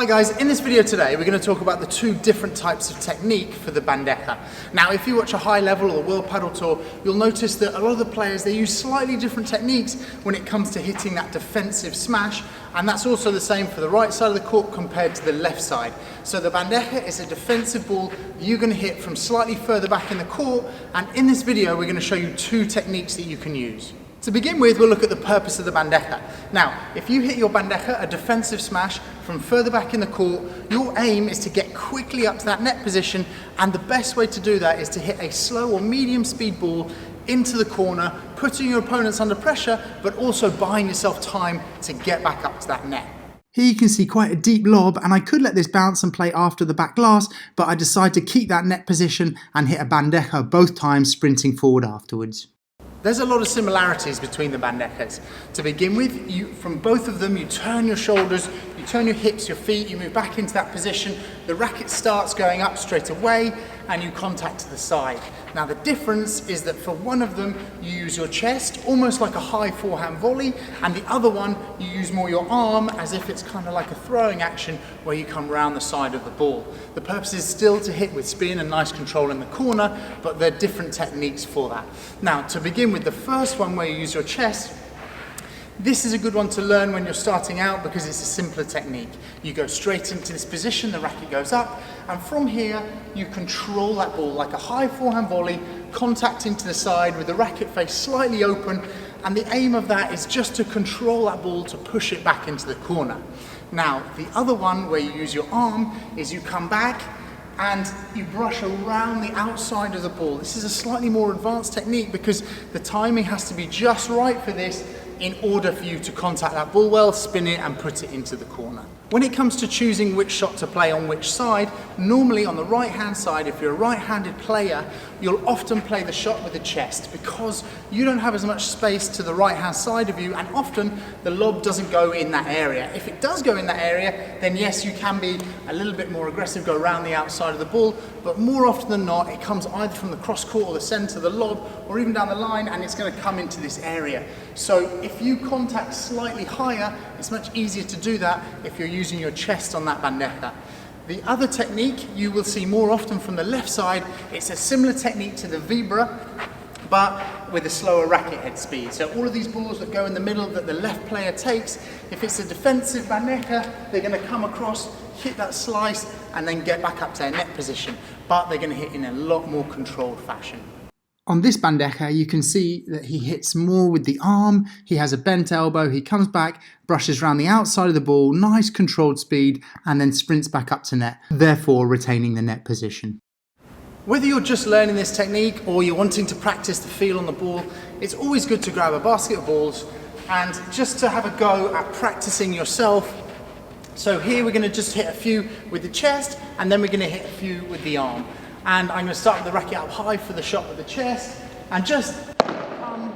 Hi guys, in this video today we're going to talk about the two different types of technique for the bandeja. Now if you watch a high level or the World Padel Tour, you'll notice that a lot of the players, they use slightly different techniques when it comes to hitting that defensive smash, and that's also the same for the right side of the court compared to the left side. So the bandeja is a defensive ball you're going to hit from slightly further back in the court, and in this video we're going to show you two techniques that you can use. To begin with, we'll look at the purpose of the bandeja. Now, if you hit your bandeja, a defensive smash, from further back in the court, your aim is to get quickly up to that net position, and the best way to do that is to hit a slow or medium speed ball into the corner, putting your opponents under pressure, but also buying yourself time to get back up to that net. Here you can see quite a deep lob, and I could let this bounce and play after the back glass, but I decided to keep that net position and hit a bandeja both times, sprinting forward afterwards. There's a lot of similarities between the bandejas. To begin with, from both of them, you turn your shoulders, you turn your hips, your feet, you move back into that position, the racket starts going up straight away, and you contact to the side. Now the difference is that for one of them, you use your chest, almost like a high forehand volley, and the other one, you use more your arm, as if it's kind of like a throwing action where you come round the side of the ball. The purpose is still to hit with spin and nice control in the corner, but there are different techniques for that. Now, to begin with the first one where you use your chest, this is a good one to learn when you're starting out because it's a simpler technique. You go straight into this position, the racket goes up, and from here you control that ball like a high forehand volley, contacting to the side with the racket face slightly open, and the aim of that is just to control that ball to push it back into the corner. Now, the other one where you use your arm is you come back and you brush around the outside of the ball. This is a slightly more advanced technique because the timing has to be just right for this in order for you to contact that ball well, spin it and put it into the corner. When it comes to choosing which shot to play on which side, normally on the right hand side, if you're a right-handed player, you'll often play the shot with the chest because you don't have as much space to the right hand side of you, and often the lob doesn't go in that area. If it does go in that area, then yes, you can be a little bit more aggressive, go around the outside of the ball, but more often than not, it comes either from the cross court or the center, the lob, or even down the line, and it's going to come into this area. So if you contact slightly higher, it's much easier to do that if you're using your chest on that bandeja. The other technique you will see more often from the left side, it's a similar technique to the Vibora, but with a slower racket head speed. So all of these balls that go in the middle that the left player takes, if it's a defensive bandeja, they're going to come across, hit that slice, and then get back up to their net position. But they're going to hit in a lot more controlled fashion. On this bandeja, you can see that he hits more with the arm, he has a bent elbow, he comes back, brushes around the outside of the ball, nice controlled speed, and then sprints back up to net, therefore retaining the net position. Whether you're just learning this technique or you're wanting to practice the feel on the ball, it's always good to grab a basket of balls and just to have a go at practicing yourself. So here we're going to just hit a few with the chest, and then we're going to hit a few with the arm. And I'm going to start with the racket up high for the shot with the chest, and just come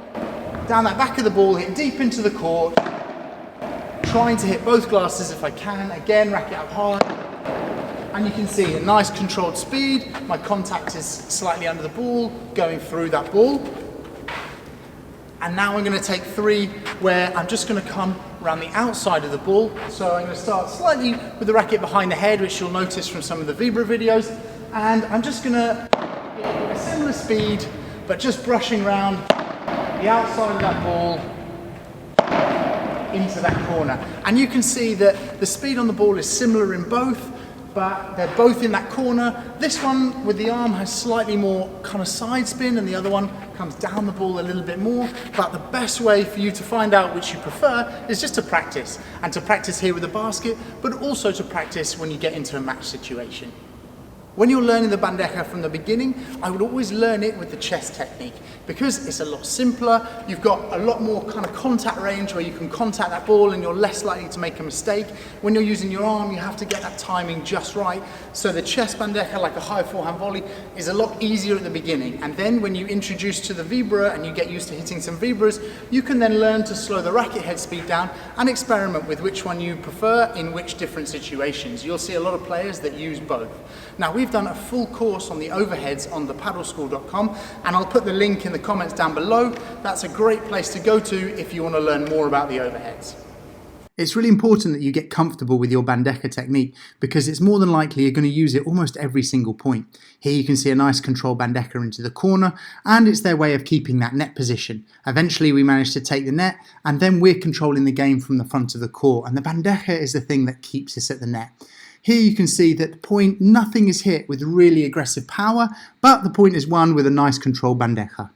down that back of the ball, hit deep into the court, trying to hit both glasses if I can. Again, racket up high, and you can see a nice controlled speed. My contact is slightly under the ball, going through that ball. And now I'm going to take three where I'm just going to come around the outside of the ball. So I'm going to start slightly with the racket behind the head, which you'll notice from some of the Vibora videos. And I'm just going to get a similar speed, but just brushing around the outside of that ball into that corner. And you can see that the speed on the ball is similar in both, but they're both in that corner. This one with the arm has slightly more kind of side spin, and the other one comes down the ball a little bit more. But the best way for you to find out which you prefer is just to practice, and to practice here with the basket, but also to practice when you get into a match situation. When you're learning the bandeja from the beginning, I would always learn it with the chest technique because it's a lot simpler. You've got a lot more kind of contact range where you can contact that ball and you're less likely to make a mistake. When you're using your arm, you have to get that timing just right. So the chest bandeja, like a high forehand volley, is a lot easier at the beginning. And then when you introduce to the Vibora and you get used to hitting some Viboras, you can then learn to slow the racket head speed down and experiment with which one you prefer in which different situations. You'll see a lot of players that use both. Now, we've done a full course on the overheads on thepadelschool.com, and I'll put the link in the comments down below. That's a great place to go to if you want to learn more about the overheads. It's really important that you get comfortable with your bandeja technique because it's more than likely you're going to use it almost every single point. Here you can see a nice controlled bandeja into the corner, and it's their way of keeping that net position. Eventually we manage to take the net, and then we're controlling the game from the front of the court, and the bandeja is the thing that keeps us at the net. Here you can see that the point, nothing is hit with really aggressive power, but the point is won with a nice controlled bandeja.